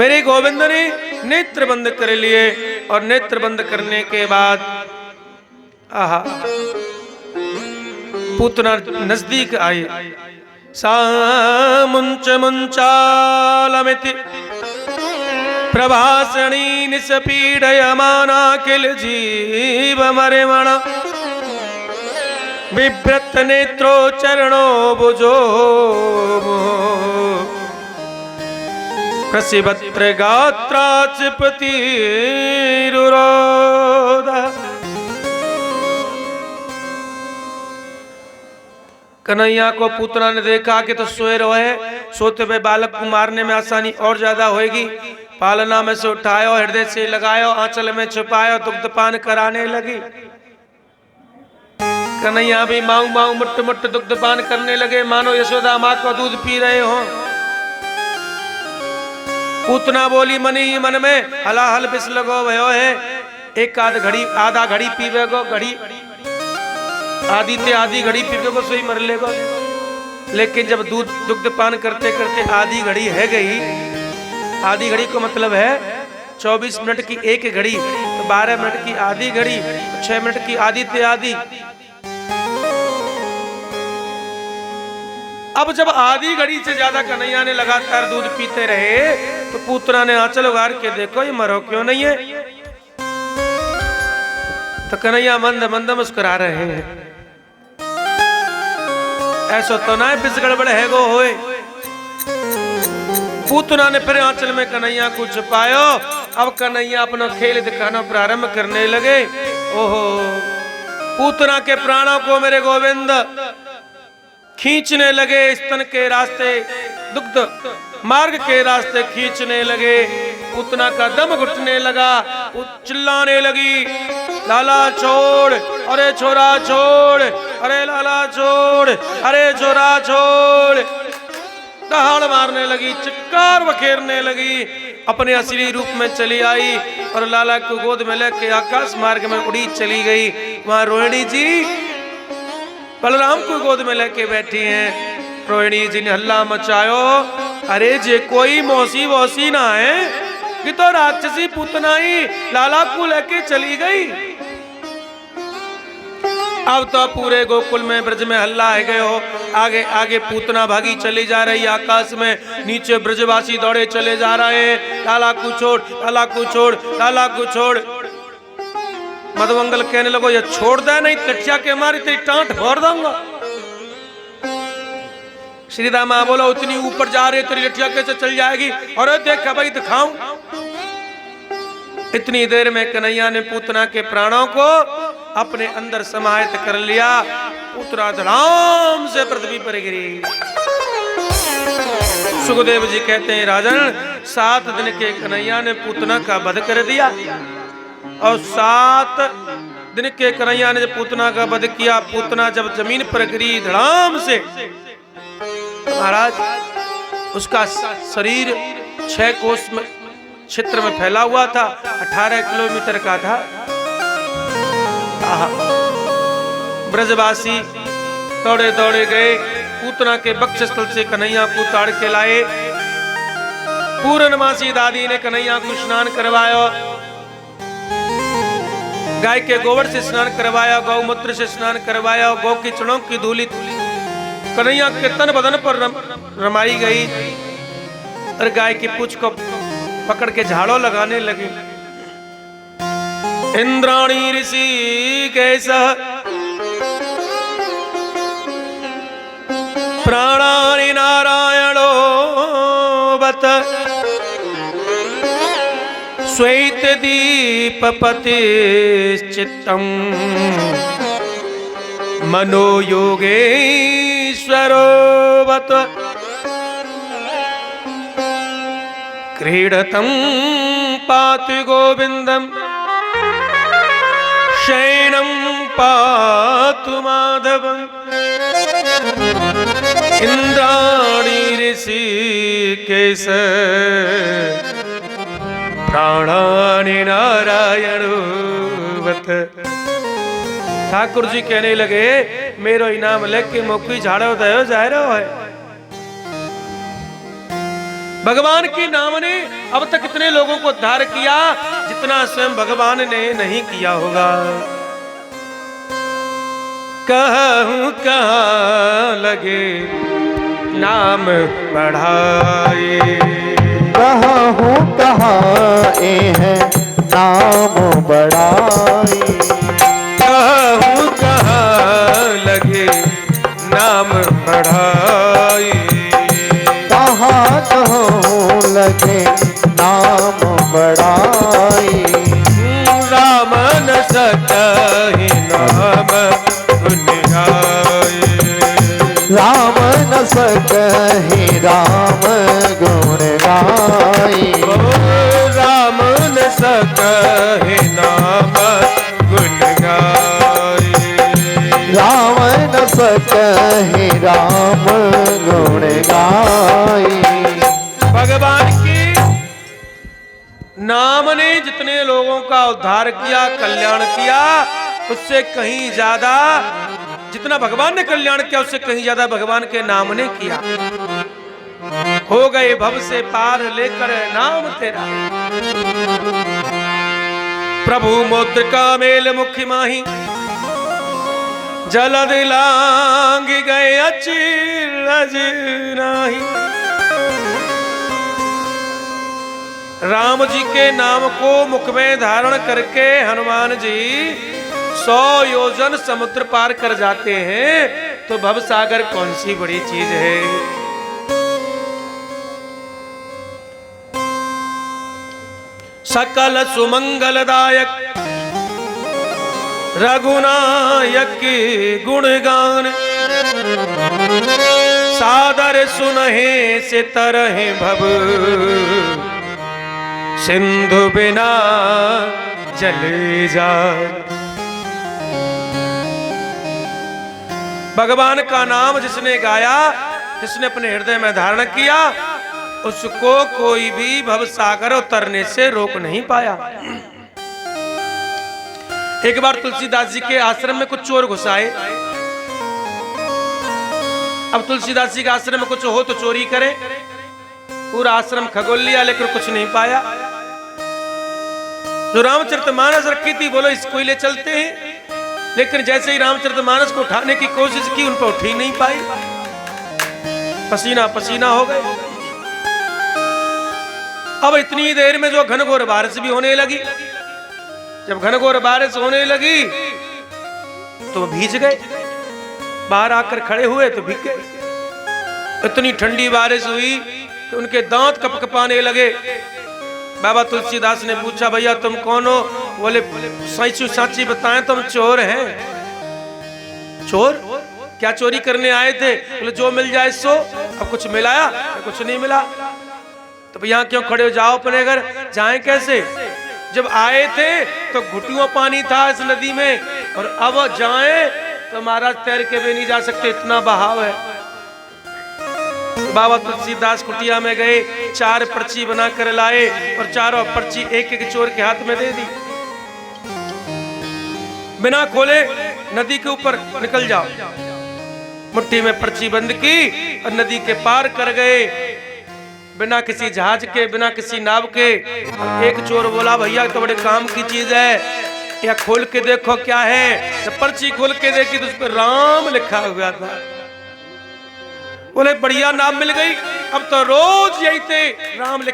मेरे गोविंद ने नेत्र बंद कर लिए और नेत्र बंद करने के बाद आहा पूतना नजदीक आए। सामुंच मुंचालमिति प्रभासणी निसपीडयमाना किल जीव मरिमण विभ्रत नेत्रो चरणो भुजो प्रसिभत्र गात्रा चिपतिरुरोध। कन्हैया को पूतना ने देखा कि तो सोए रहे, सोते हुए बालक को मारने में आसानी और ज्यादा होगी। पालना में से उठायो, हृदय से लगायो, आंचल में छुपायो, दुग्धपान कराने लगी। कन्हैया भी माऊ माऊ मुट्ठ मुट्ठ दुग्धपान करने लगे, मानो यशोदा माँ को दूध पी रहे हो। पूतना बोली मनी मन में हलाहल बिस लगो भयो है, एक आधा घड़ी पीवे गो, घड़ी आधी ते आधी घड़ी पीवे को सोई मर लेगो। लेकिन जब दूध दुग्धपान करते करते आधी घड़ी है गई, आधी घड़ी को मतलब है 24 मिनट की एक घड़ी, तो 12 मिनट की आधी घड़ी, 6 मिनट की आधी ते आधी। अब जब आधी घड़ी से ज्यादा कन्हैया ने लगातार दूध पीते रहे तो पूतना ने आंचल उगार के देखो ये मरो क्यों नहीं है। तो कन्हैया मंद मंद मुस्कुरा रहे हैं, ऐसा तो ना बिस गड़बड़ है गो होए। पूतना ने फिर आंचल में कन्हैया को छुपायो। अब कन्हैया अपना खेल दिखाना प्रारंभ करने लगे। ओहो, पूतना के प्राणों को मेरे गोविंद खींचने लगे, स्तन के रास्ते, दुग्ध मार्ग के रास्ते खींचने लगे। पूतना का दम घुटने लगा, चिल्लाने लगी, लाला छोड़, अरे छोरा छोड़, अरे लाला छोड़, अरे छोरा छोड़। दहाड़ मारने लगी, चिक्कार बखेरने लगी, अपने असली रूप में चली आई और लाला को गोद में लेके आकाश मार्ग में उड़ी चली गई। वहां रोहिणी जी बलराम को गोद में लेके बैठी हैं। रोहिणी जी ने हल्ला मचायो, अरे जे कोई मौसी वौसी ना है, कि तो राक्षसी पूतना ही लाला को लेके चली गई। अब तो पूरे गोकुल में ब्रज में हल्ला है गए हो। आगे आगे पूतना भागी चली जा रही आकाश में, नीचे ब्रजवासी दौड़े चले जा रहे हैं, लाला को छोड़, लाला को छोड़, लाला को छोड़। मधुमंगल कहने लगो ये छोड़ दे, नहीं कटिया के मारी तेरी टांट फोड़ दूंगा। श्री रामा बोला उतनी ऊपर जा रही तेरी लठिया कैसे चल जाएगी। और देखा भाई दिखाऊं। इतनी देर में कन्हैया ने पूतना के प्राणों को अपने अंदर समाहित कर लिया। पूतना धड़ाम से पृथ्वी पर गिरी। सुखदेव जी कहते हैं राजन, 7 दिन के कन्हैया ने पूतना का वध कर दिया और 7 दिन के कन्हैया ने जब पूतना का वध किया, पूतना जब जमीन पर गिरी धड़ाम से, महाराज उसका शरीर 6 कोस में क्षेत्र में फैला हुआ था, 18 किलोमीटर का था। ब्रजवासी दौड़े दौड़े गए, पूतना के वक्षस्थल से कन्हैया को ताड़ के लाए। पूर्णमासी दादी ने कन्हैया को स्नान करवाया, गाय के गोबर से स्नान करवाया, गौमूत्र से स्नान करवाया, गौ की चरणों की धूली कन्हैया के तन बदन पर रमाई गई और गाय की पूंछ को पकड़ के झाड़ों लगाने लगी। इंद्राणी ऋषि कैसा प्राणानि नारायणो बत श्वेत दीप पतिश्चित्तम मनो योगेश्वरो बत क्रीडतं पातु गोविंदम शयनं पातु माधवं इंद्राणी ऋषिकेश प्राणानि नारायणो बत। ठाकुर जी कहने लगे मेरो इनाम लेके मोकी झाड़ो दयो जा रहो है। भगवान की नाम ने अब तक इतने लोगों को उद्धार किया जितना स्वयं भगवान ने नहीं किया होगा। कहूं कहाँ लगे नाम बढ़ाए, कहूं कहाँ है नाम बढ़ाए, कहूं कहाँ लगे नाम बढ़ाए, कहाँ कहूं लगे नाम बढ़ाए, राम न सकहि नाम गुण गाए, राम न सकहि राम गुण गाए, राम न सकहि नाम गुण गाए, राम न सकहि राम गुण गाए। भगवान की नाम ने जितने लोगों का उद्धार किया, कल्याण किया, उससे कहीं ज्यादा जितना भगवान ने कल्याण किया उससे कहीं ज्यादा भगवान के नाम ने किया। हो गए भव से पार लेकर नाम तेरा, प्रभु मुद्रिका मेल मुखी माही, जलद लांग गए अचिरज नाही। राम जी के नाम को मुख में धारण करके हनुमान जी 100 योजन समुद्र पार कर जाते हैं, तो भव सागर कौन सी बड़ी चीज है। सकल सुमंगलदायक रघुनायक गुणगान, सादर सुनहे से तरहे भव, सिंधु बिना जले जा। भगवान का नाम जिसने गाया, जिसने अपने हृदय में धारण किया, उसको कोई भी भव सागर उतरने से रोक नहीं पाया। एक बार तुलसीदास जी के आश्रम में कुछ चोर घुस आए। अब तुलसीदास जी के आश्रम में कुछ हो तो चोरी करे, पूरा आश्रम खगोल लिया लेकिन कुछ नहीं पाया। जो रामचरितमानस रखी थी बोलो इसको ही ले चलते हैं, लेकिन जैसे ही रामचरितमानस को उठाने की कोशिश की उन पर उठ ही नहीं पाई, पसीना पसीना हो गए। अब इतनी देर में जो घनघोर बारिश भी होने लगी, जब घनघोर बारिश होने लगी तो भीज गए, बाहर आकर खड़े हुए तो भीग गए। इतनी ठंडी बारिश हुई कि उनके दांत कपकपाने लगे। बाबा तुलसीदास ने पूछा भैया तुम कौन हो? बोले सच्ची साची बताएं तुम चोर हैं। चोर? क्या चोरी करने आए थे? बोले जो मिल जाए सो। अब कुछ मिलाया? कुछ नहीं मिला। तो भैया क्यों खड़े हो, जाओ अपने घर। जाएं कैसे? जब आए थे तो घुटुओं पानी था इस नदी में, और अब जाएं तो महाराज तैर के भी नहीं जा सकते, इतना बहाव है। बाबा तुलसीदास कुटिया में गए, 4 पर्ची बना कर लाए और चारों पर्ची एक एक चोर के हाथ में दे दी। बिना खोले नदी के ऊपर निकल जाओ। मुट्ठी में पर्ची बंद की और नदी के पार कर गए, बिना किसी जहाज के, बिना किसी नाव के। एक चोर बोला भैया तो बड़े काम की चीज है, या खोल के देखो क्या है। जब पर्ची खोल के देखी तो उस पर राम लिखा हुआ था। बोले बढ़िया नाम मिल गई, अब तो रोज यही थे राम